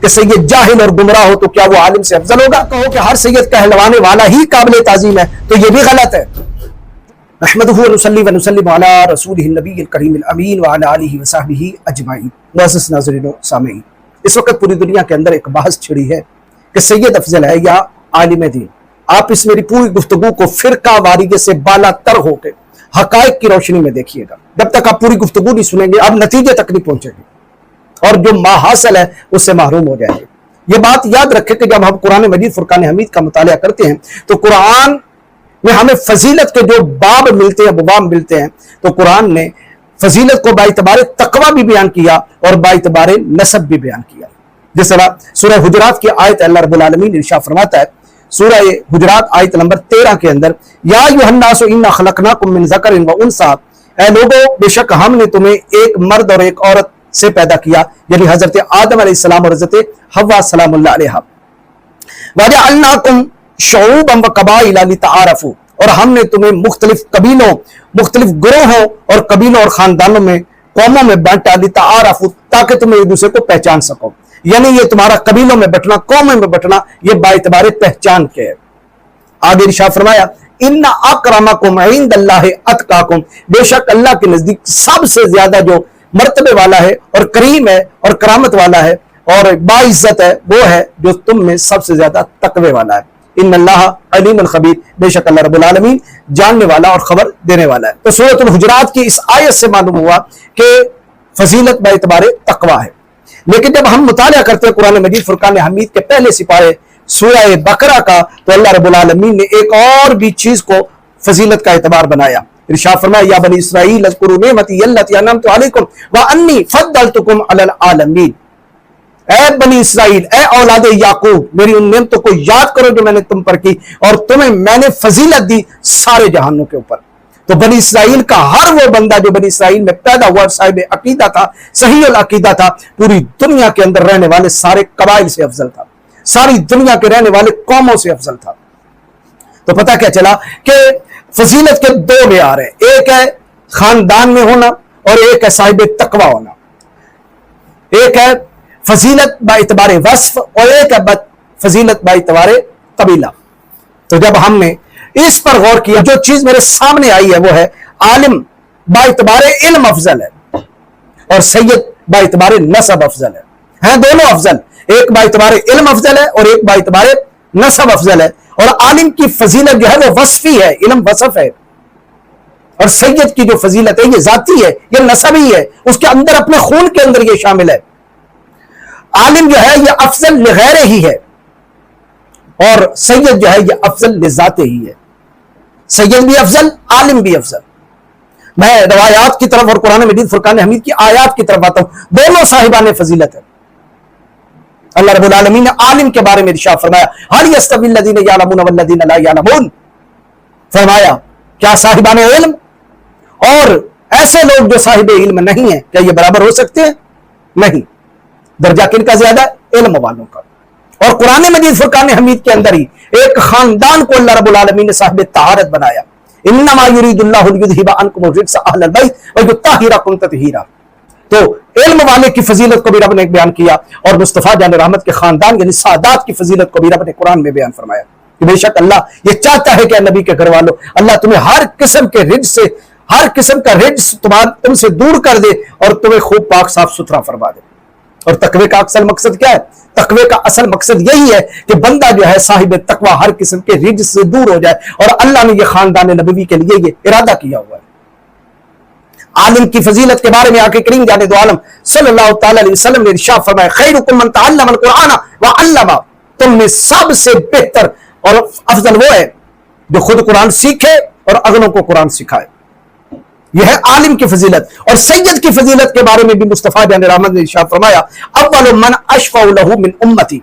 کہ سید جاہل اور گمراہ ہو تو کیا وہ عالم سے افضل ہوگا؟ کہو کہ ہر سید کہلوانے والا ہی قابل تعظیم ہے تو یہ بھی غلط ہے۔ نحمدہ ونصلی ونسلم علی رسولہ النبی الکریم الامین وعلی آلہ وصحبہ اجمعین۔ معزز ناظرین و سامعین، اس وقت پوری دنیا کے اندر ایک بحث چھڑی ہے کہ سید افضل ہے یا عالم دین۔ آپ اس میری پوری گفتگو کو فرقہ واریت سے بالا تر ہو کے حقائق کی روشنی میں دیکھیے گا۔ جب تک آپ پوری گفتگو نہیں سنیں گے آپ نتیجے تک نہیں پہنچیں گے اور جو ما حاصل ہے اس سے محروم ہو جائیں گے۔ یہ بات یاد رکھیں کہ جب ہم قرآن مجید فرقان حمید کا مطالعہ کرتے ہیں تو قرآن میں ہمیں فضیلت کے جو باب ملتے ہیں ابواب ملتے ہیں، تو قرآن نے فضیلت کو باعتبار تقوی بھی بیان کیا اور باعتبار نسب بھی بیان کیا۔ جس طرح سورہ حجرات کی آیت اللہ رب العالمین ارشاد فرماتا ہے، سورہ حجرات آیت نمبر 13 کے اندر، یا ایھا الناس انا خلقناکم من ذکر و انثی، اے لوگو بے شک ہم نے تمہیں ایک مرد اور ایک عورت سے پیدا کیا، یعنی حضرت آدم علیہ السلام اور حضرت حوا سلام اللہ علیہا۔ وَجَعَلْنَاكُمْ شُعُوبًا وَقَبَائِلَ لِتَعَارَفُوا، اور ہم نے تمہیں مختلف قبیلوں، مختلف گروہوں اور قبیلوں اور خاندانوں میں، قوموں میں بانٹا، لِتَعَارَفُوا، تاکہ تم ایک دوسرے کو پہچان سکو۔ یعنی یہ تمہارا قبیلوں میں بٹنا، قوموں میں بٹنا، یہ باعتبار پہچان کے ہے۔ آگے ارشاد فرمایا، ان اکرمکم عند اللہ اتقاکم، بے شک اللہ کے نزدیک سب سے زیادہ جو مرتبے والا ہے اور کریم ہے اور کرامت والا ہے اور باعزت ہے وہ ہے جو تم میں سب سے زیادہ تقوی والا ہے۔ ان اللہ علیم خبیر، بے شک اللہ رب العالمین جاننے والا اور خبر دینے والا ہے۔ تو سورۃ الحجرات کی اس آیت سے معلوم ہوا کہ فضیلت باعتبار تقوی ہے۔ لیکن جب ہم مطالعہ کرتے ہیں قرآن مجید فرقان حمید کے پہلے سپارے سورہ بقرہ کا، تو اللہ رب العالمین نے ایک اور بھی چیز کو فضیلت کا اعتبار بنایا۔ ارشاد فرمایا، یا بنی اسرائیل اذکروا نعمتی التی انعمت علیکم وانی فضلتکم علی العالمین، اے بنی اسرائیل، اے اولاد یعقوب، میری ان نعمتوں کو یاد کرو جو میں نے تم پر کی اور تمہیں میں نے فضیلت دی سارے جہانوں کے اوپر۔ تو بنی اسرائیل کا ہر وہ بندہ جو بنی اسرائیل میں پیدا ہوا، صاحب عقیدہ تھا، صحیح العقیدہ تھا، پوری دنیا کے اندر رہنے والے سارے قبائل سے افضل تھا، ساری دنیا کے رہنے والے قوموں سے افضل تھا۔ تو پتہ کیا چلا کہ فضیلت کے دو معیار ہیں، ایک ہے خاندان میں ہونا اور ایک ہے صاحب تقوی ہونا۔ ایک ہے فضیلت با اعتبار وصف اور ایک ہے فضیلت با اعتبار قبیلہ۔ تو جب ہم نے اس پر غور کیا، جو چیز میرے سامنے آئی ہے وہ ہے عالم با اعتبار علم افضل ہے اور سید با اعتبار نسب افضل ہے۔ ہیں دونوں افضل، ایک با اعتبار علم افضل ہے اور ایک با اعتبار نسب افضل ہے۔ اور عالم کی فضیلت جو ہے وہ وصفی ہے، علم وصف ہے، اور سید کی جو فضیلت ہے یہ ذاتی ہے، یہ نسبی ہے، اس کے اندر اپنے خون کے اندر یہ شامل ہے۔ عالم جو ہے یہ افضل لغیر ہی ہے اور سید جو ہے یہ افضل لذات ہی ہے۔ سید بھی افضل، عالم بھی افضل۔ میں روایات کی طرف اور قرآن مجید فرقان حمید کی آیات کی طرف آتا ہوں، دونوں صاحبان فضیلت ہے۔ اللہ رب العالمین نے عالم کے بارے میں ارشاد فرمایا، هل يستوي الذين يعلمون والذين لا يعلمون، فرمایا کیا صاحبان علم اور ایسے لوگ جو صاحب علم نہیں ہیں کیا یہ برابر ہو سکتے ہیں؟ نہیں، درجہ کن کا زیادہ ہے؟ علم والوں کا۔ اور قرآن مجید فرقان حمید کے اندر ہی ایک خاندان کو اللہ رب العالمین نے صاحب طہارت بنایا، انما یرید اللہ لیذھب عنکم الرجس اہل البیت ویطہرکم تطہیرا۔ تو علم والے کی فضیلت کو بھی رب نے بیان کیا اور مصطفیٰ جان رحمت کے خاندان یعنی سادات کی فضیلت کو بھی رب نے قرآن میں بیان فرمایا کہ بے شک اللہ یہ چاہتا ہے کہ اے نبی کے گھر والوں، اللہ تمہیں ہر قسم کے رجس سے، ہر قسم کا رجس تم سے دور کر دے اور تمہیں خوب پاک صاف ستھرا فرما دے۔ اور تقوی کا اصل مقصد کیا ہے؟ تقوی کا اصل مقصد یہی ہے کہ بندہ جو ہے صاحب تقوی ہر قسم کے رجس سے دور ہو جائے، اور اللہ نے یہ خاندان نبوی کے لیے یہ ارادہ کیا ہوا ہے۔ عالم کی فضیلت کے بارے میں آقا کریم جانے دو عالم صلی اللہ تعالی علیہ وسلم نے ارشاد فرمایا، خیرکم من تعلم القرآن وعلمہ، تم میں سب سے بہتر اور افضل وہ ہے جو خود قرآن سیکھے اور اگلوں کو قرآن سکھائے۔ یہ ہے عالم کی فضیلت۔ اور سید کی فضیلت کے بارے میں بھی مصطفیٰ جان رحمت نے ارشاد فرمایا، اول من اشفع لہ من امتی،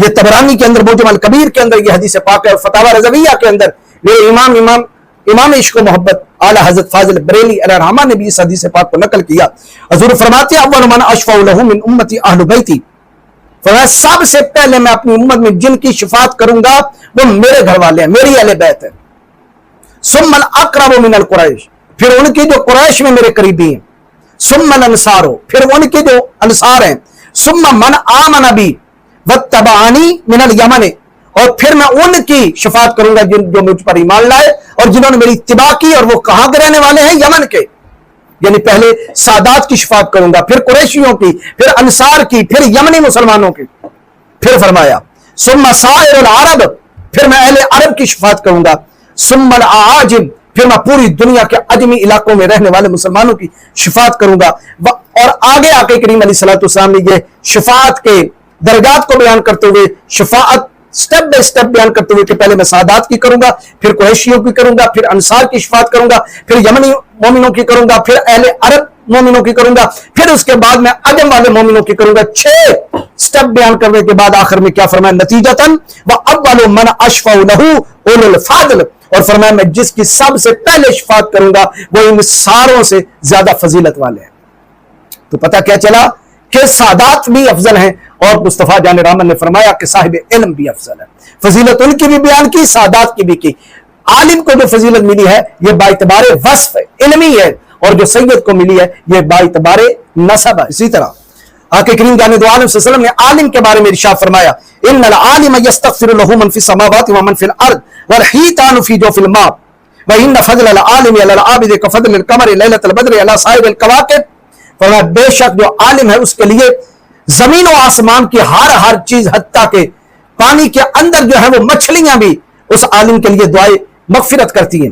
یہ طبرانی کے اندر موجم الکبیر کے اندر یہ حدیث پاک ہے، اور فتاوی رضویہ کے اندر میرے امام عشق و محبت اعلی حضرت فاضل بریلی علیہ الرحمہ نے بھی اس حدیث پاک کو نقل کیا۔ حضور فرماتے ہیں، اول من اشفع لہ من امتی اہل بیتی، فرمایا سب سے پہلے میں اپنی امت میں جن کی شفاعت کروں گا وہ میرے گھر والے ہیں، میری اہل بیت ہے۔ ثم الاقرب من القریش، پھر ان کی جو قریش میں میرے قریبی ہیں۔ ثم الانصار، پھر ان کے جو انصار ہیں۔ सुम्मा मन आमन बी वत्तबानी मिनल यमन, और फिर मैं उनकी शफात करूंगा जो मुझ पर ईमान लाए और जिन्होंने मेरी इत्तिबा की, और वो कहां के रहने वाले हैं? यमन के। यानी पहले सादात की शफात करूंगा, फिर कुरैशियों की, फिर अंसार की, फिर यमनी मुसलमानों की। फिर फरमाया सुम्मा साइरुल अरब, फिर मैं अहले अरब की शफात करूंगा। सुम्मल आजिम, फिर मैं पूरी दुनिया के अजमी इलाकों में रहने वाले मुसलमानों की शफात करूंगा। और आगे आके करीम अलैहिस्सलातु वस्सलाम ने ये शफात के दरजात को बयान करते हुए, शफात स्टेप बाय स्टेप बयान करते हुए कि पहले मैं सादात की करूंगा, फिर कुरैशियों की करूंगा, फिर अंसार की शफात करूंगा, फिर यमनी मोमिनों की करूंगा, फिर अहले अरब मोमिनों की करूंगा, फिर उसके बाद मैं अजम वाले मोमिनों की करूंगा। 6 स्टेप बयान करने के बाद आखिर में क्या फरमाया? नतीजतन व अव्वलु मन अशफअ लहू उलुल फضل, और फरमाया मैं जिसकी सबसे पहले शफात करूंगा वो इन सारों से ज्यादा फजीलत वाले हैं। तो पता क्या चला कि सादात भी अफजल हैं, और मुस्तफा जान रहमत ने फरमाया कि साहिब इल्म भी अफजल है। फजीलत उनकी भी बयान की, सादात की भी की। आलिम को जो फजीलत मिली है यह बाइतबारे वस्फ इल्मी है, और जो सैयद को मिली है यह बाइतबारे नसब है। इसी तरह आके करीम जाने दो आलम सल्लल्लाहु अलैहि वसल्लम ने आलिम के बारे में इरशाद फरमाया, इन्नल आलिम यस्तगफिरु लहु मन फिस समावाति व मन फिल अर्द वल हीतानु फी जौफिल मा व इन्न फज़लल आलिम अलल आबिद का फज़लिल कमर लैलतल बद्र अला साइरिल कवाकिब। फरमाया बेशक जो आलिम है उसके लिए जमीन और आसमान की हर चीज, हत्ता के पानी के अंदर जो है वो मछलियां भी उस आलिम के लिए दुआएं मगफिरत करती हैं।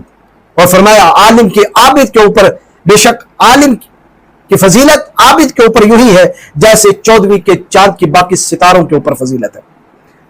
और फरमाया आलिम के आबिद के ऊपर, बेशक आलिम की फजीलत आबिद के ऊपर यूं ही है जैसे 14वीं के चांद की बाकी सितारों के ऊपर फजीलत है।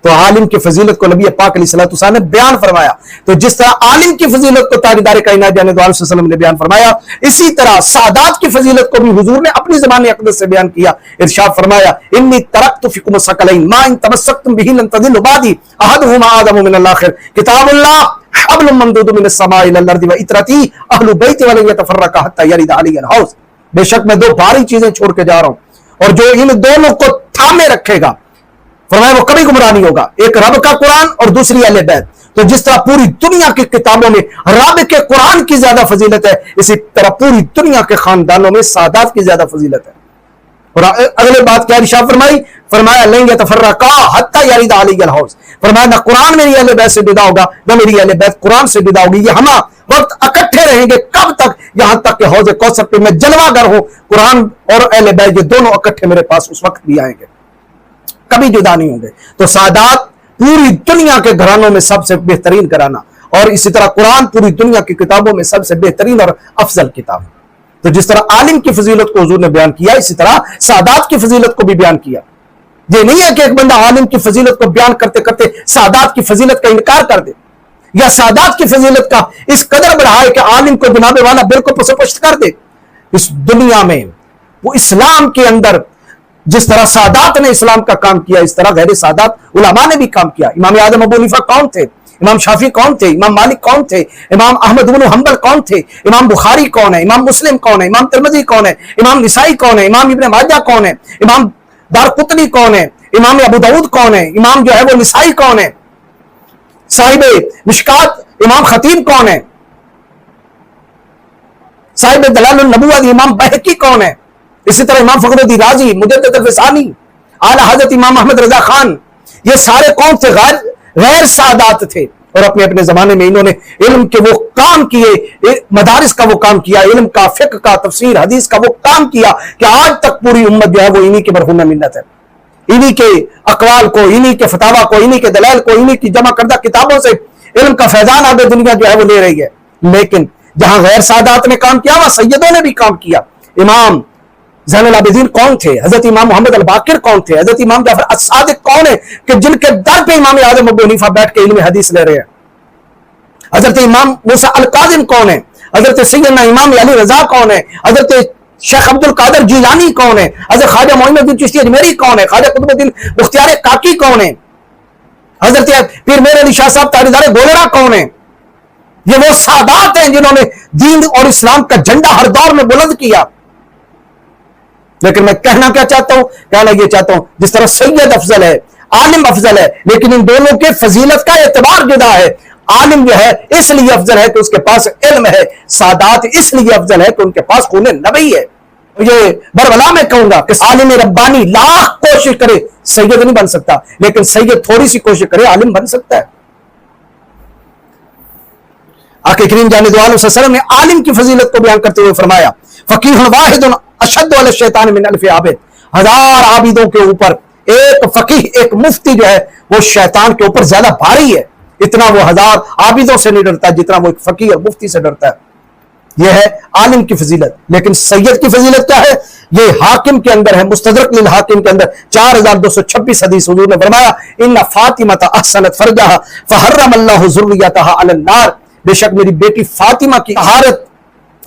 तो आलिम की फजीलत को नबी पाक अलैहिस्सलातु वस्सलाम ने बयान फरमाया। तो जिस तरह आलिम की फजीलत को ताजदार कायनात जाने दो आलम सल्लल्लाहु अलैहि वसल्लम ने बयान फरमाया, इसी तरह सादात की फजीलत को भी हुजूर ने अपनी ज़बान अक़दस से बयान किया। इरशाद फरमाया, इन्नी तरक्तु फिकुम सकलैन मा इन तमस्सक्तुम बिही लन तदिल्लु बादी अहदुहुमा आदमु मिनल आखिर किताबुल्लाह हब्लुम ममदूदुम मिनस समाई इलल अर्दि व इतरती अहलु बैति वलन यतफर्रका हत्ता यरिद अलैहिल हौज़। बेशक मैं 2 भारी चीजें छोड़ के जा रहा हूं, और जो इन दोनों को थामे रखेगा फरमाया वो कभी गुमराह नहीं होगा। एक रब का कुरान और दूसरी अहले बैत। तो जिस तरह पूरी दुनिया की किताबों में रब के कुरान की ज्यादा फजीलत है, इसी तरह पूरी दुनिया के खानदानों में सादात की ज्यादा फजीलत है। और अगले बात क्या इरशाद फरमाई? फरमाया लेंगे तफर्रका हत्ता यरिद अलैहिल हौज़। फरमाया ना कुरान मेरी अहले बैत से जुदा होगा, ना मेरी अहले बैत कुरान से जुदा होगी। ये हम वक्त इकट्ठे रहेंगे कब तक? यहां तक कि हौज़ कौसर पे मैं जलवागर हूं। कुरान और अहले बैत ये दोनों इकट्ठे मेरे पास उस वक्त भी आएंगे, कभी जुदा नहीं होंगे। तो सादात पूरी दुनिया के घरानों में सबसे बेहतरीन घराना, और इसी तरह कुरान पूरी दुनिया की किताबों में सबसे बेहतरीन और अफजल किताब। तो जिस तरह आलिम की फजीलत को हुजूर ने बयान किया, इसी तरह सादात की फजीलत को भी बयान किया। ये नहीं है कि एक बंदा आलिम की फजीलत को बयान करते करते सादात की फजीलत का इनकार कर दे, या सादात की फजीलत का इस कदर बढ़ाए कि आलिम को जनाबे वाला बिल्कुल पुष्ट कर दे। इस दुनिया में वो इस्लाम के अंदर जिस तरह सादात ने इस्लाम का काम किया, इस तरह गैर सादात उलमा ने भी काम किया। इमाम आदम अबू हनीफा कौन थे? इमाम शाफी कौन थे? इमाम मालिक कौन थे? इमाम अहमद इब्न हंबल कौन थे? इमाम बुखारी कौन है? इमाम मुस्लिम कौन है? इमाम तिरमिज़ी कौन है? इमाम निसाई कौन है? इमाम इब्न माजा कौन है? इमाम दारकुतनी कौन है? इमाम अबू दाऊद कौन है? इमाम जो है वो निसाई कौन है? साहिब मिशकात इमाम खतीब कौन है? साहिब दलालुन नबुव्वत इमाम बहकी कौन है? इसी तरह इमाम फखरुद्दीन राजी, मुजद्दिद फ़िसानी, आला हज़रत इमाम अहमद रज़ा खान, ये सारे कौन थे? गैर सादात थे। और अपने अपने जमाने में इन्होंने इल्म के वो काम किए, मदारिस का वो काम किया, इल्म का, फिक्र का, तफसीर हदीस का वो काम किया कि आज तक पूरी उम्मत जो है वो इन्हीं के मरहूम मिन्नत है। इन्हीं के अकवाल को, इन्हीं के फतावा को, इन्हीं के दलाल को, इन्हीं की जमा करदा किताबों से इल्म का फैजान आगे दुनिया जो है वो ले रही है। लेकिन जहां गैर सादात ने काम किया वहां सैयदों ने भी काम किया। इमाम ज़ैनुल आबिदीन कौन थे? हजरत इमाम मोहम्मद अल बाकिर कौन थे? हजरत इमाम जाफर अस-सादिक कौन है कि जिनके दर पे इमाम आदम अबू हनीफा बैठ के इल्म हदीस ले रहे हैं? हजरत इमाम मूसा अल काज़िम कौन है? हजरत सैयदना इमाम अली रजा कौन है? हजरत शेख अब्दुल कादिर जिलानी कौन है? हजरत ख्वाजा मोइनुद्दीन चिश्ती अजमेरी कौन है? ख्वाजा कुतुबुद्दीन मुख्तियार काकी कौन है? हजरत पीर मेर अली शाह साहब तारीदार गोलरा कौन है? ये वो सादात हैं जिन्होंने दीन और इस्लाम का झंडा हर दौर में बुलंद किया। लेकिन मैं कहना क्या चाहता हूं? कहना यह चाहता हूं जिस तरह सैयद अफजल है, आलिम अफजल है, लेकिन इन दोनों के फजीलत का एतबार जुदा है। आलिम जो है इसलिए अफजल है कि उसके पास इल्म है, सादात इसलिए अफजल है कि उनके पास खून नबी है। یہ بربلا میں کہوں گا کہ عالم ربانی لاکھ کوشش کرے سید نہیں بن سکتا، لیکن سید تھوڑی سی کوشش کرے عالم بن سکتا ہے۔ آقا کریم جانب عالم صلی اللہ علیہ وسلم نے عالم کی فضیلت کو بیان کرتے ہوئے فرمایا فقیہ واحد اشد علی الشیطان من الف عابد، 1000 عابدوں کے اوپر ایک فقیہ ایک مفتی جو ہے وہ شیطان کے اوپر زیادہ بھاری ہے، اتنا وہ 1000 عابدوں سے نہیں ڈرتا جتنا وہ ایک فقیہ اور مفتی سے ڈرتا ہے۔ یہ ہے عالم کی فضیلت۔ لیکن سید کی فضیلت کیا ہے؟ یہ حاکم کے اندر ہے، مستدرک للحاکم کے اندر 4226 حدیث حضور نے فرمایا ان فاطمہ احسنت فرجہا فحرم اللہ ذریتہا علی النار، بے شک میری بیٹی فاطمہ کی طہارت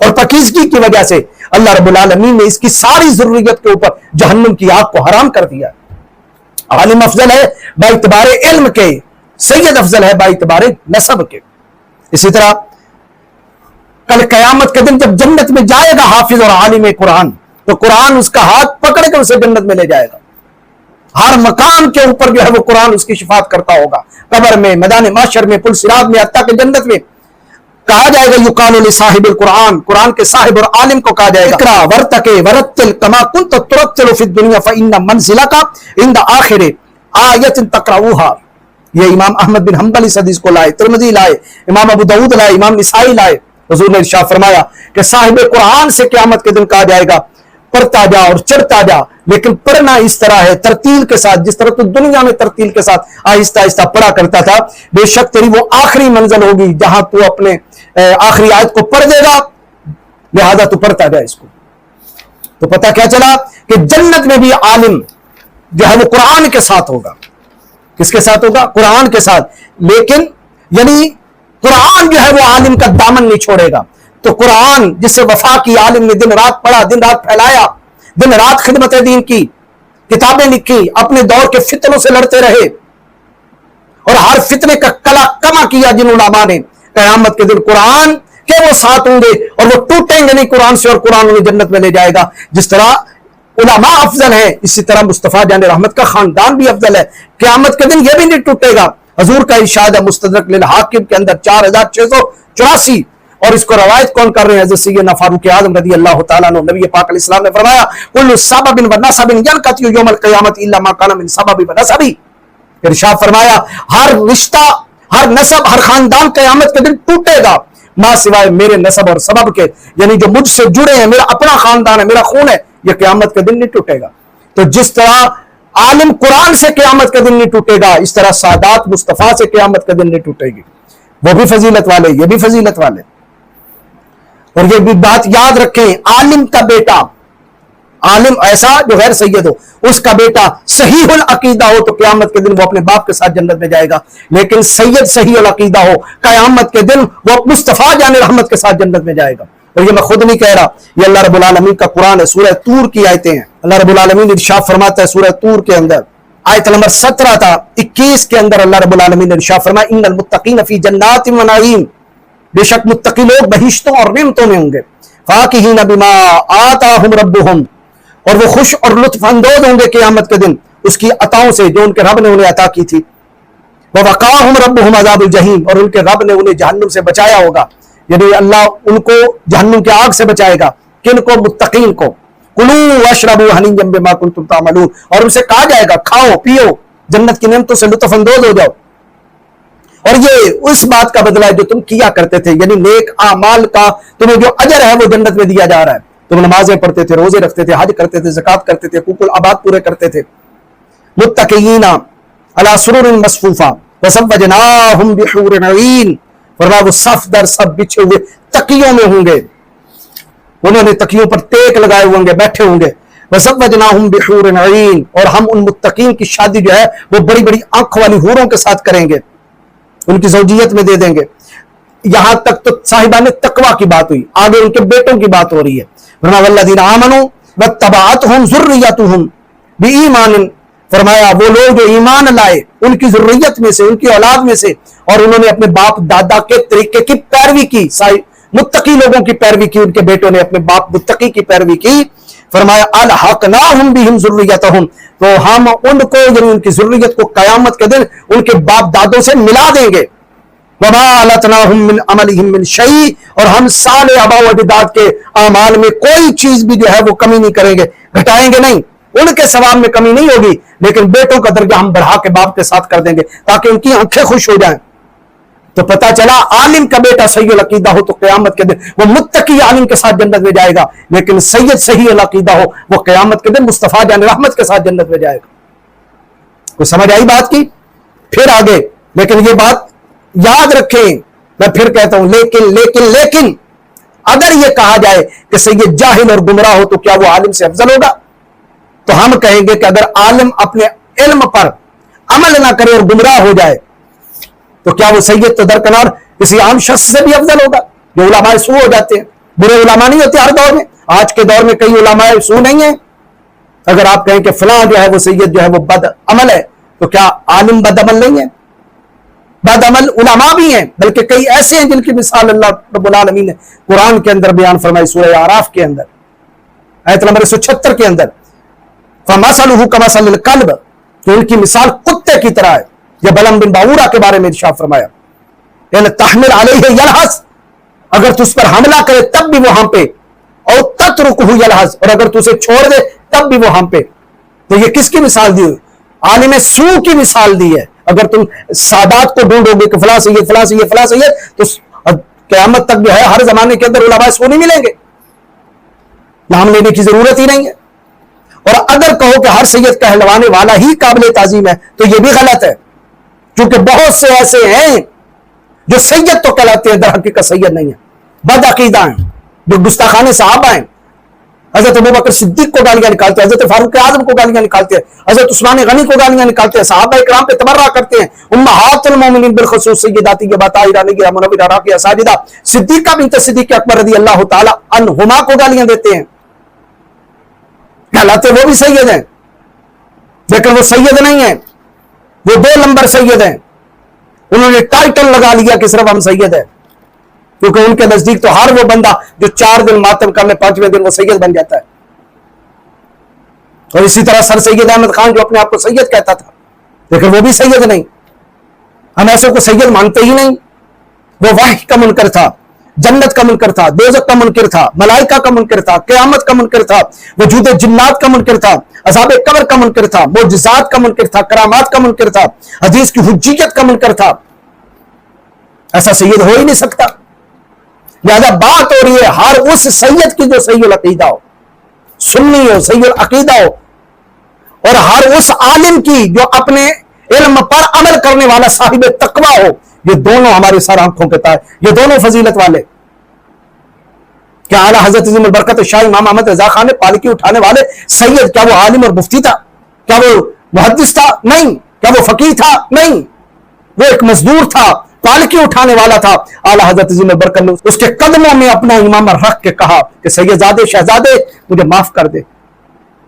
اور پاکیزگی کی وجہ سے اللہ رب العالمین نے اس کی ساری ذریت کے اوپر جہنم کی آگ کو حرام کر دیا۔ عالم افضل ہے با اعتبار علم کے، سید افضل ہے با اعتبار نسب کے۔ اسی طرح کل قیامت کے دن جب جنت میں جائے گا حافظ اور عالم قرآن، تو قرآن اس کا ہاتھ پکڑ کے اسے جنت میں لے جائے گا۔ ہر مقام کے اوپر جو ہے وہ قرآن اس کی شفاعت کرتا ہوگا، قبر میں، میدان محشر میں، پل صراط میں، حتیٰ کہ جنت میں کہا جائے گا یقال لصاحب القرآن، قرآن کے صاحب اور عالم کو کہا جائے گا اقرا ورتق ورتل کما کنت ترتل فی الدنیا فإن منزلک عند آخر آیت تقرؤها۔ یہ امام احمد بن حنبل اس حدیث کو لائے، ترمذی لائے، امام ابو داؤد لائے، امام نسائی لائے۔ حضور نے ارشاد فرمایا کہ صاحب قرآن سے قیامت کے دن کہا جائے گا پڑھتا جا اور چڑھتا جا، لیکن پڑھنا اس طرح ہے ترتیل کے ساتھ، جس طرح تو دنیا میں ترتیل کے ساتھ آہستہ آہستہ پڑھا کرتا تھا، بے شک تیری وہ آخری منزل ہوگی جہاں تو اپنے آخری آیت کو پڑھ دے گا، لہذا تو پڑھتا جا اس کو۔ تو پتہ کیا چلا کہ جنت میں بھی عالم جو ہے وہ قرآن کے ساتھ ہوگا۔ کس کے ساتھ ہوگا؟ قرآن کے ساتھ۔ لیکن یعنی قرآن جو ہے وہ عالم کا دامن نہیں چھوڑے گا۔ تو قرآن جس سے وفا کی، عالم نے دن رات پڑھا، دن رات پھیلایا، دن رات خدمت دین کی، کتابیں لکھی، اپنے دور کے فتنوں سے لڑتے رہے اور ہر فتنے کا کلا کما کیا جن علماء نے، قیامت کے دن قرآن کے وہ ساتھ ہوں گے اور وہ ٹوٹیں گے نہیں قرآن سے، اور قرآن انہیں جنت میں لے جائے گا۔ جس طرح علماء افضل ہیں، اسی طرح مصطفیٰ جان رحمت کا خاندان بھی افضل ہے۔ قیامت کے دن یہ بھی نہیں ٹوٹے گا۔ حضور کا ارشاد ہے مستدرک للحاکم کے اندر 4684، اور اس کو روایت کون کر رہے ہیں؟ حضرت سیدنا فاروق اعظم رضی اللہ تعالیٰ عنہ، نبی پاک علیہ السلام نے فرمایا کل سبب و نسب ینقطع یوم القیامت الا ما کان من سبب و نسب۔ ارشاد فرمایا ہر رشتہ، ہر نسب، ہر خاندان قیامت کے دن ٹوٹے گا ماں سوائے میرے نسب اور سبب کے، یعنی جو مجھ سے جڑے ہیں، میرا اپنا خاندان ہے، میرا خون ہے، یہ قیامت کے دن نہیں ٹوٹے گا۔ تو جس طرح عالم قرآن سے قیامت کے دن نہیں ٹوٹے گا، اس طرح سادات مصطفیٰ سے قیامت کے دن نہیں ٹوٹے گی۔ وہ بھی فضیلت والے، یہ بھی فضیلت والے۔ اور یہ بھی بات یاد رکھیں، عالم کا بیٹا، عالم ایسا جو غیر سید ہو، اس کا بیٹا صحیح العقیدہ ہو تو قیامت کے دن وہ اپنے باپ کے ساتھ جنت میں جائے گا، لیکن سید صحیح العقیدہ ہو قیامت کے دن وہ مصطفیٰ جان رحمت کے ساتھ جنت میں جائے گا۔ اور یہ میں خود نہیں کہہ رہا، یہ اللہ رب العالمین کا قرآن ہے، سورہ طور کی آیتیں ہیں۔ اللہ رب العالمین ارشاد فرماتا ہے سورہ طور کے اندر آیت نمبر 17 تا 21 کے اندر اللہ رب العالمین نے ارشاد فرمایا ان المتقین فی جنات و نعیم، بے شک متقی لوگ بہشتوں اور نعمتوں میں ہوں گے، فاکہین بما آتاہم ربہم، اور وہ خوش اور لطف اندوز ہوں گے قیامت کے دن اس کی عطاؤں سے جو ان کے رب نے انہیں عطا کی تھی، ووقاہم ربہم عذاب الجحیم، اور ان کے رب نے انہیں جہنم سے بچایا ہوگا، یعنی اللہ ان کو جہنم کے آگ سے بچائے گا۔ کن کو؟ متقین کو۔ کلوا واشربوا ہنیئا بما کنتم تعملون، اور ان سے کہا جائے گا کھاؤ پیو، جنت کی نعمتوں سے لطف اندوز ہو جاؤ، اور یہ اس بات کا بدلہ ہے جو تم کیا کرتے تھے، یعنی نیک اعمال کا تمہیں جو اجر ہے وہ جنت میں دیا جا رہا ہے۔ تم نمازیں پڑھتے تھے، روزے رکھتے تھے، حج کرتے تھے، زکوٰۃ کرتے تھے، حقوق العباد پورے کرتے تھے۔ متکئین علی سرر مصفوفہ وزوجناہم بحور عین، فرمایا وہ صف در صف بچھے ہوئے تکیوں میں ہوں گے، انہوں نے تکیوں پر ٹیک لگائے ہوئے ہوں گے، بیٹھے ہوں گے۔ وزوجناہم بحور عین، اور ہم ان متقین کی شادی جو ہے وہ بڑی بڑی آنکھ والی حوروں کے ساتھ کریں گے، ان کی زوجیت میں دے دیں گے۔ یہاں تک تو صاحبان تقویٰ کی بات ہوئی، آگے ان کے بیٹوں کی بات ہو رہی ہے۔ فرمایا والذین آمنوا واتبعتہم ذریتہم بایمان، فرمایا وہ لوگ جو ایمان لائے ان کی ذریت میں سے، ان کی اولاد میں سے، اور انہوں نے اپنے باپ دادا کے طریقے کی پیروی کی، متقی لوگوں کی پیروی کی، ان کے بیٹوں نے اپنے باپ متقی کی پیروی کی۔ فرمایا الحقناہم بہم ذریتہم، تو ہم ان کو یعنی ان کی ذریت کو قیامت کے دن ان کے باپ دادوں سے ملا دیں گے۔ वमा अलतनाहुम मिन अमलिहिम मिन शै, और हम साले आबा व अजदाद के आमाल में कोई चीज भी जो है वो कमी नहीं करेंगे, घटाएंगे नहीं, उनके सवाब में कमी नहीं होगी, लेकिन बेटों का दर्जा हम बढ़ा के बाप के साथ कर देंगे ताकि उनकी आंखें खुश हो जाएं। तो पता चला आलिम का बेटा सही अकीदा हो तो क़यामत के दिन वो मुत्तकी आलिम के साथ जन्नत में जाएगा, लेकिन सैयद सही अकीदा हो वो क़यामत के दिन मुस्तफा जान रहमत के साथ जन्नत में जाएगा। कोई समझ आई बात की? फिर आगे, लेकिन ये बात याद रखें, मैं फिर कहता हूं, लेकिन लेकिन लेकिन अगर ये कहा जाए कि सैयद जाहिल और गुमराह हो तो क्या वो आलिम से अफजल होगा? तो हम कहेंगे कि अगर आलिम अपने इल्म पर अमल ना करे और गुमराह हो जाए तो क्या वो सैयद तो दरकनार किसी आम शख्स से भी अफजल होगा? जो उलमाए सू हो जाते हैं, बुरे उलमा नहीं होते हर दौर में, आज के दौर में कई उलमाए सू नहीं है। अगर आप कहें कि फलां जो है वो सैयद जो है वो बद अमल है, तो क्या आलिम बद अमल नहीं है? बद अमल उलमा भी हैं, बल्कि कई ऐसे हैं जिनकी मिसाल अल्लाह रब्बुल आलमीन ने कुरान के अंदर बयान फरमाई, सूरह आराफ के अंदर आयत नंबर 176 के अंदर, फमसलुहु कमसलिल कल्ब, कि उनकी मिसाल कुत्ते की तरह है। या बलम बिन बाऊरा के बारे में इरशाद फरमाया, इन तहमिल अलैहि यलहस, अगर तुझ पर हमला करे तब भी वो हम पे, और तत्रुकहु यलहस, और अगर तुझे छोड़ दे तब भी वो हम पे। तो ये किसकी मिसाल दी हुई? आलिम सू की मिसाल दी है। अगर तुम सादात को ढूंढोगे कि फलां सैयद फलां सैयद फलां सैयद, तो क़यामत तक जो है हर जमाने के अंदर उलमाए सू नहीं मिलेंगे, नाम लेने की जरूरत ही नहीं है। और अगर कहो कि हर सैयद कहलवाने वाला ही काबिल ताजीम है तो यह भी गलत है, क्योंकि बहुत से ऐसे हैं जो सैयद तो कहलाते हैं, दर हकीकत सैयद नहीं है, बदअकीदा हैं, जो गुस्ताखाने साहबा हैं। हजरत अबू बकर सिद्दीक को गालियां निकालते हैं, हजरत फारूक आजम को गालियां निकालते हैं, हजरत उस्मान गनी को गालियां निकालते हैं, सहाबा इकराम पे तबर्रा करते हैं, उम्महातुल मोमिनीन बिलखुसूस सय्यदाती ताहिरा निगिरा मुनव्विरा राकिया साजिदा सिद्दीका बिन्त सिद्दीक अकबर रज़ी अल्लाह ताला अन्हुमा को गालियां देते हैं। कहलाते वो भी सैयद हैं, लेकिन वो सैयद नहीं है, वो 2 नंबर सैयद हैं। उन्होंने टाइटल लगा लिया कि सिर्फ हम सैयद हैं, क्योंकि उनके नजदीक तो हर वो बंदा जो 4 दिन मातम करने 5वें दिन वो सैयद बन जाता है। और इसी तरह सर सैयद अहमद खान जो अपने आप को सैयद कहता था, लेकिन वो भी सैयद नहीं। हम ऐसे को सैयद मानते ही नहीं। वो वाही का मुनकर था, जन्नत का मुनकर था, दोज़ख का मुनकर था, मलाइका का मुनकर था, क़यामत का मुनकर था, वजूद जिन्नात का मुनकर था, अज़ाब कब्र का मुनकर था, मोजज़ात का मुनकर था, करामात का मुनकर था, हदीस की हुज्जियत का मुनकर था। ऐसा सैयद हो ही नहीं सकता। लिहाजा बात हो रही है हर उस सैयद की जो सही अकीदा हो, सुन्नी हो, सही अकीदा हो, और हर उस आलिम की जो अपने इल्म पर अमल करने वाला साहिब तकवा हो। ये दोनों हमारे सर आंखों के तार, ये दोनों फजीलत वाले। क्या आला हजरत अज़ीमुल बरकत शाह इमाम अहमद रज़ा खान ने पालकी उठाने वाले सैयद, क्या वो आलिम और मुफ्ती था? क्या वो मुहद्दिस था? नहीं। क्या वो फकीह था? नहीं। वो एक मजदूर था, पालकी उठाने वाला था। आला हजरत अज़ीमुल बरकत ने उसके कदमों में अपना इमाम रख के कहा कि सैयदादे शहजादे मुझे माफ कर दे।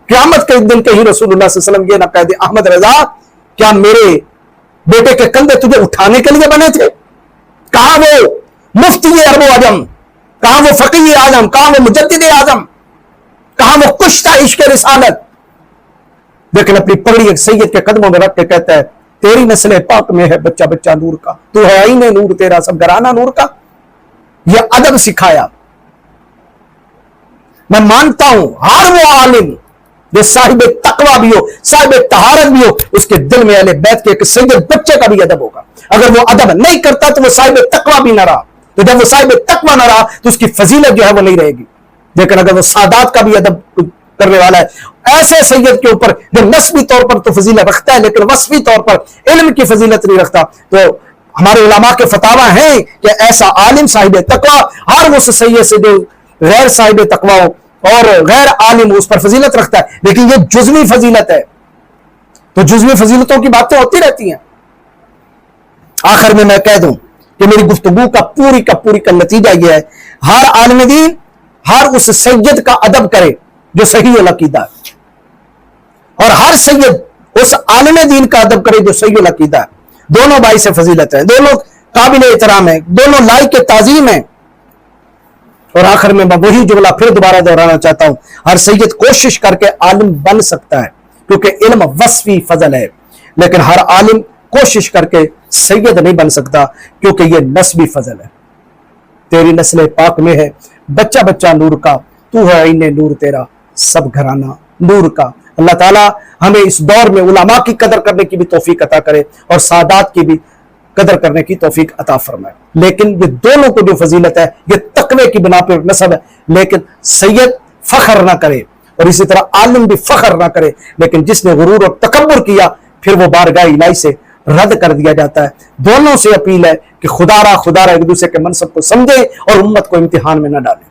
क़यामत के दिन के ही रसूलुल्लाह सल्लल्लाहु अलैहि वसल्लम ये ना कह दे, अहमद रजा क्या मेरे बेटे के कंधे तुझे उठाने के लिए बने थे? कहां वो मुफ्ती अरब आजम, कहां वो फकीह आजम, कहां वो मुजद्दिद आजम, कहां वो कुश्ता इश्क रिसालत। लेकिन अपनी पगड़ी एक सैयद के कदमों में रख के कहता है, तेरी नस्ल पाक में है बच्चा बच्चा नूर का, तू है आईने नूर तेरा सब घराना नूर का। यह अदब सिखाया। मैं मानता हूं हर वो आलिम जो साहिब तकवा भी हो, साहिब तहारत भी हो, उसके दिल में अहले बैत के एक सैयद बच्चे का भी अदब होगा। अगर वो अदब नहीं करता तो वो साहिब तकवा भी ना रहा, तो जब वो साहिब तकवा ना रहा तो उसकी फजीलत जो है वो नहीं रहेगी। लेकिन अगर वो सादात का भी अदब करने वाला है, ऐसे सैयद के ऊपर जो नस्बी तौर पर तो फजीलत रखता है लेकिन वस्फी तौर पर इल्म की फजीलत नहीं रखता, तो हमारे उलमा के फतावा हैं कि ऐसा आलिम साहिब तकवा हर उस सैयद से जो गैर साहिब तकवा हो और गैर आलिम उस पर फजीलत रखता है। लेकिन ये जुज़वी फजीलत है, तो जुज़वी फजीलतों की बातें होती रहती हैं। आखिर में मैं कह दूं कि मेरी गुफ्तगू का पूरी का नतीजा यह है, हर आलिम दीन हर उस सैयद का अदब करे जो सही अकीदा है, और हर सैयद उस आलिम दीन का अदब करे जो सही अकीदा है। दोनों बाई से फजीलत है, दोनों काबिल एहतराम है, दोनों लायक ताजीम है। और आखिर में मैं वही जुमला फिर दोबारा दोहराना चाहता हूं, हर सैयद कोशिश करके आलिम बन सकता है, क्योंकि इल्म वस्फी फजल है, लेकिन हर आलिम कोशिश करके सैयद नहीं बन सकता, क्योंकि ये नस्बी फजल है। तेरी नस्ल पाक में है बच्चा बच्चा नूर का, तू है इन्हें नूर तेरा सब घराना नूर का। अल्लाह ताला हमें इस दौर में उलमा की कदर करने की भी तौफीक अता करे और सादात की भी कदर करने की तौफीक अता फरमाए। लेकिन ये दोनों को जो फजीलत है ये तकवे की बिना पर नसब है, लेकिन सैयद फख्र ना करे और इसी तरह आलिम भी फख्र ना करे, लेकिन जिसने गुरूर और तकब्बुर किया फिर वो बारगाह इलाही से रद्द कर दिया जाता है। दोनों से अपील है कि खुदारा खुदारा एक दूसरे के मनसब को समझे और उम्मत को इम्तिहान में न डाले।